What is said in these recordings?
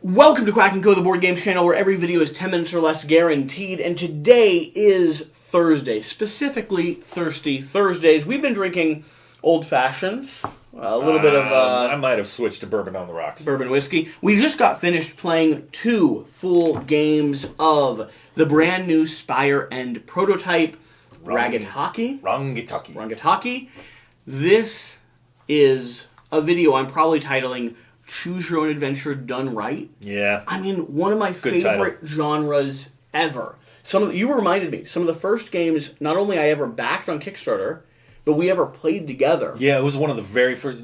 Welcome to Quack&Co, the board games channel where every video is 10 minutes or less guaranteed, and today is Thursday, specifically Thirsty Thursdays. We've been drinking old fashions, a little bit of... I might have switched to bourbon on the rocks. Bourbon whiskey. We just got finished playing 2 full games of the brand new Spire and prototype Rangitaki. This is a video I'm probably titling Choose Your Own Adventure Done Right. Yeah. I mean, one of my favorite genres ever. You reminded me, some of the first games, not only I ever backed on Kickstarter, but we ever played together. Yeah, it was one of the very first...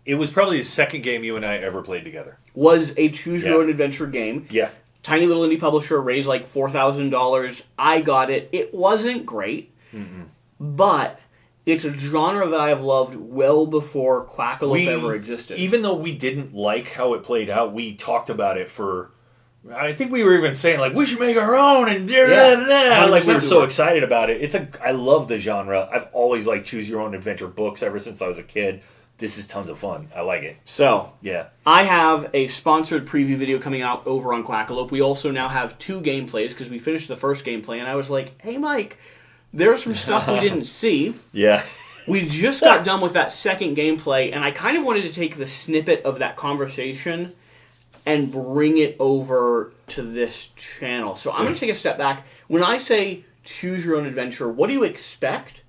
It was probably the second game you and I ever played together. Was a Choose Your Own Adventure game. Yeah. Tiny little indie publisher, raised like $4,000. I got it. It wasn't great, but... it's a genre that I have loved well before Quackalope ever existed. Even though we didn't like how it played out, we talked about it for... I think we were even saying, like, we should make our own, and like, we were so excited about it. I love the genre. I've always liked Choose Your Own Adventure books ever since I was a kid. This is tons of fun. I like it. So, yeah, I have a sponsored preview video coming out over on Quackalope. We also now have 2 gameplays, because we finished the first gameplay, and I was like, hey, Mike... there's some stuff we didn't see. Yeah. We just got done with that second gameplay, and I kind of wanted to take the snippet of that conversation and bring it over to this channel. So I'm going to take a step back. When I say choose your own adventure, what do you expect?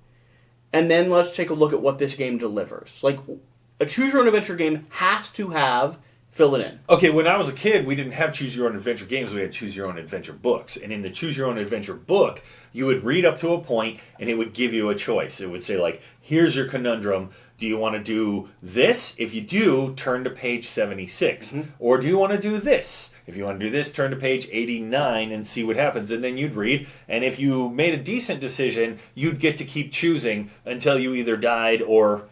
And then let's take a look at what this game delivers. Like, a choose your own adventure game has to have... fill it in. Okay, when I was a kid, we didn't have Choose Your Own Adventure games. We had Choose Your Own Adventure books. And in the Choose Your Own Adventure book, you would read up to a point, and it would give you a choice. It would say, like, here's your conundrum. Do you want to do this? If you do, turn to page 76. Or do you want to do this? If you want to do this, turn to page 89 and see what happens. And then you'd read. And if you made a decent decision, you'd get to keep choosing until you either died or...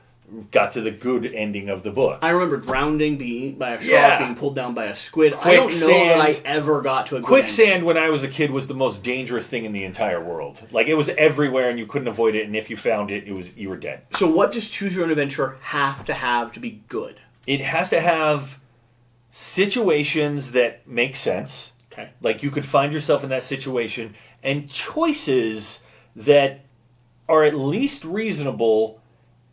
got to the good ending of the book. I remember drowning, being eaten by a shark, being pulled down by a squid. I don't know that I ever got to a good Quicksand, ending. when I was a kid, was the most dangerous thing in the entire world. Like, it was everywhere and you couldn't avoid it, and if you found it, you were dead. So what does Choose Your Own Adventure have to be good? It has to have situations that make sense. Okay. Like, you could find yourself in that situation, and choices that are at least reasonable.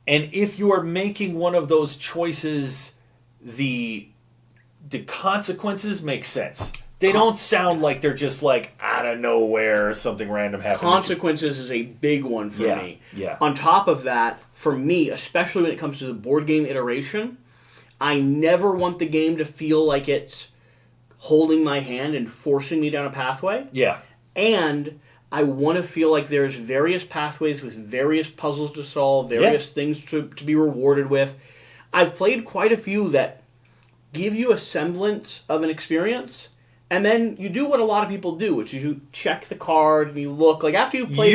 And if you are making one of those choices, the consequences make sense. They don't sound like they're just like out of nowhere something random happens. Consequences is a big one for me. Yeah. On top of that, for me, especially when it comes to the board game iteration, I never want the game to feel like it's holding my hand and forcing me down a pathway. Yeah. And... I want to feel like there's various pathways with various puzzles to solve, various things to be rewarded with. I've played quite a few that give you a semblance of an experience, and then you do what a lot of people do, which is you check the card and you look. Like after you've played,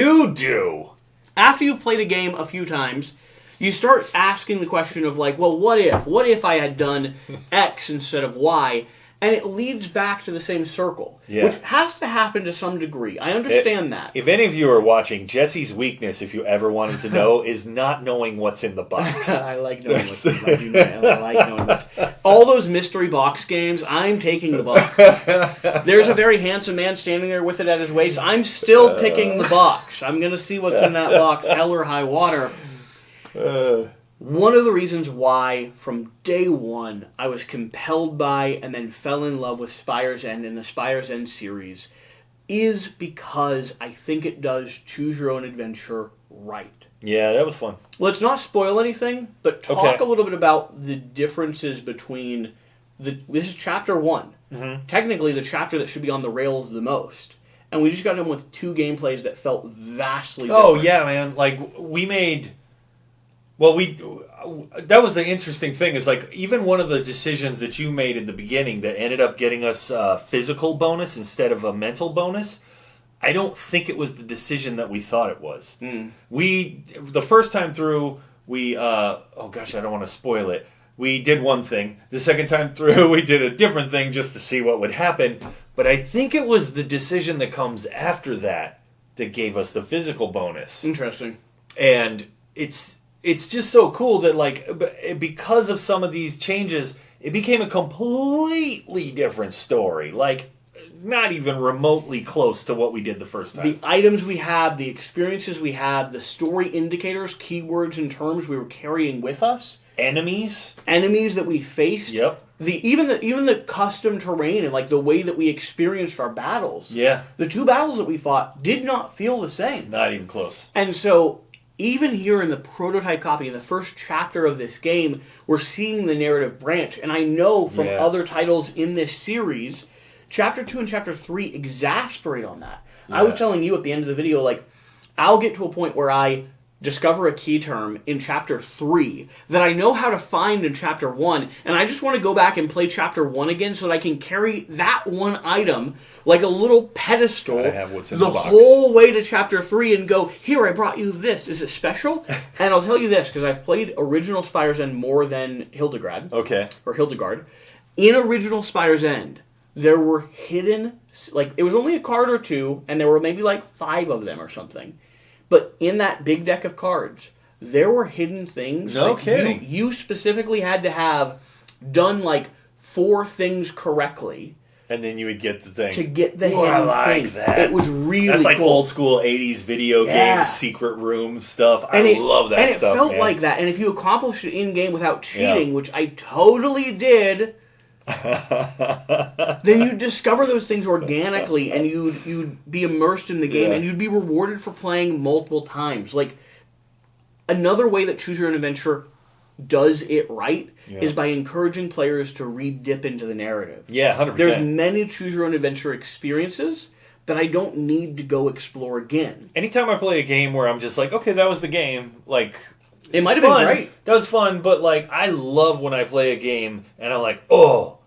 after you've played a game a few times, you start asking the question of like, well, what if? What if I had done X instead of Y? And it leads back to the same circle, which has to happen to some degree. I understand that. If any of you are watching, Jesse's weakness, if you ever wanted to know, is not knowing what's in the box. I like knowing what's in the box. I like knowing what's... all those mystery box games, I'm taking the box. There's a very handsome man standing there with it at his waist. I'm still picking the box. I'm going to see what's in that box, hell or high water. One of the reasons why, from day one, I was compelled by and then fell in love with Spire's End and the Spire's End series is because I think it does Choose Your Own Adventure right. Yeah, that was fun. Let's not spoil anything, but talk a little bit about the differences between... this is Chapter 1. Technically, the chapter that should be on the rails the most. And we just got done with 2 gameplays that felt vastly different. Oh, yeah, man. Like, we made... well, that was the interesting thing, is like, even one of the decisions that you made in the beginning that ended up getting us a physical bonus instead of a mental bonus, I don't think it was the decision that we thought it was. The first time through, oh gosh, I don't want to spoil it. We did one thing. The second time through, we did a different thing just to see what would happen. But I think it was the decision that comes after that gave us the physical bonus. Interesting. And it's just so cool that, like, because of some of these changes, it became a completely different story. Like, not even remotely close to what we did the first time. The items we had, the experiences we had, the story indicators, keywords and terms we were carrying with us. Enemies that we faced. Yep. Even the custom terrain and like the way that we experienced our battles. Yeah. The 2 battles that we fought did not feel the same. Not even close. And so, even here in the prototype copy, in the first chapter of this game, we're seeing the narrative branch. And I know from other titles in this series, Chapter 2 and Chapter 3 exasperate on that. Yeah. I was telling you at the end of the video, like, I'll get to a point where I discover a key term in Chapter 3 that I know how to find in Chapter 1, and I just want to go back and play Chapter 1 again so that I can carry that one item like a little pedestal the whole way to Chapter 3 and go, here, I brought you this. Is it special? And I'll tell you this, because I've played original Spire's End more than Hildegard. Okay. Or Hildegard. In original Spire's End, there were hidden, like, it was only a card or 2, and there were maybe like 5 of them or something. But in that big deck of cards, there were hidden things. No kidding. You specifically had to have done like 4 things correctly. And then you would get the thing. To get the hidden I like thing. that. It was really cool. That's like old school 80s video game secret room stuff. I love that stuff. And it felt like that. And if you accomplished it in-game without cheating, which I totally did, then you'd discover those things organically and you'd be immersed in the game and you'd be rewarded for playing multiple times. Like, another way that Choose Your Own Adventure does it right is by encouraging players to re-dip into the narrative. Yeah, 100%. There's many Choose Your Own Adventure experiences that I don't need to go explore again. Anytime I play a game where I'm just like, okay, that was the game, like... It might have been great. That was fun, but like, I love when I play a game and I'm like, oh,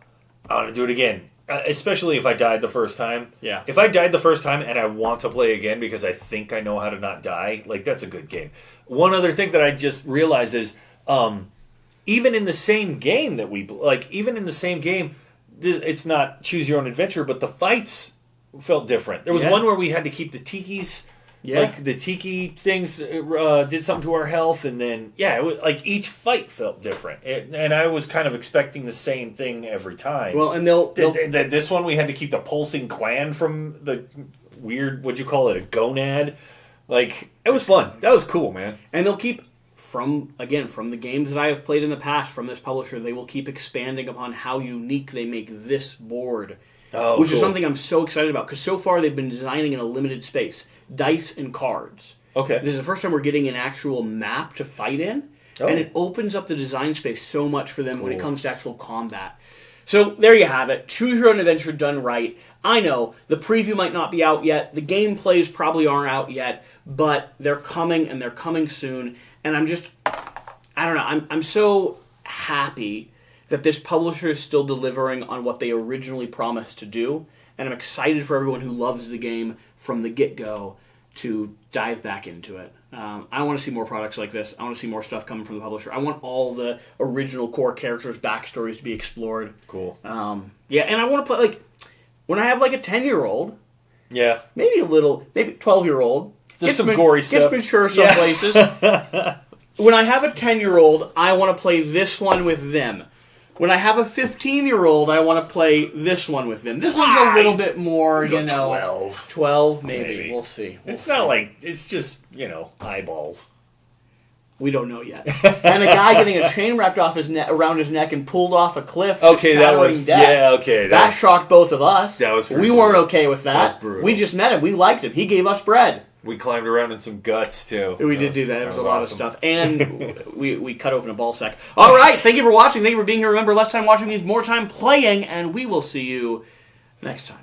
I want to do it again. Especially if I died the first time. Yeah. If I died the first time and I want to play again because I think I know how to not die, like, that's a good game. One other thing that I just realized is, even in the same game that we... Like, even in the same game, it's not Choose Your Own Adventure, but the fights felt different. There was one where we had to keep the tikis... Yeah. Like, the tiki things did something to our health, and then, it was, like, each fight felt different. And I was kind of expecting the same thing every time. Well, and this one, we had to keep the pulsing clan from the weird, what'd you call it, a gonad? Like, it was fun. That was cool, man. And they'll keep, from the games that I have played in the past from this publisher, they will keep expanding upon how unique they make this board. Which is something I'm so excited about, because so far they've been designing in a limited space. Dice and cards. Okay. This is the first time we're getting an actual map to fight in, and it opens up the design space so much for them when it comes to actual combat. So there you have it. Choose Your Own Adventure done right. I know, the preview might not be out yet, the gameplays probably aren't out yet, but they're coming, and they're coming soon, and I'm so happy that this publisher is still delivering on what they originally promised to do, and I'm excited for everyone who loves the game from the get-go to dive back into it. I want to see more products like this. I want to see more stuff coming from the publisher. I want all the original core characters' backstories to be explored. Cool. And I want to play, like, when I have, like, a 10-year-old, maybe 12-year-old, there's some gory stuff. Gets mature some places. When I have a 10-year-old, I want to play this one with them. When I have a 15-year-old, I want to play this one with them. This one's a little bit more, 12. 12, maybe. We'll see. It's not like, it's just, eyeballs. We don't know yet. And a guy getting a chain wrapped off around his neck and pulled off a cliff. Okay, that was... Death. Yeah, okay. That shocked both of us. That was pretty We weren't okay with that. That was brutal. We just met him. We liked him. He gave us bread. We climbed around in some guts, too. We did do that. There was a lot of stuff. And we cut open a ball sack. All right. Thank you for watching. Thank you for being here. Remember, less time watching means more time playing. And we will see you next time.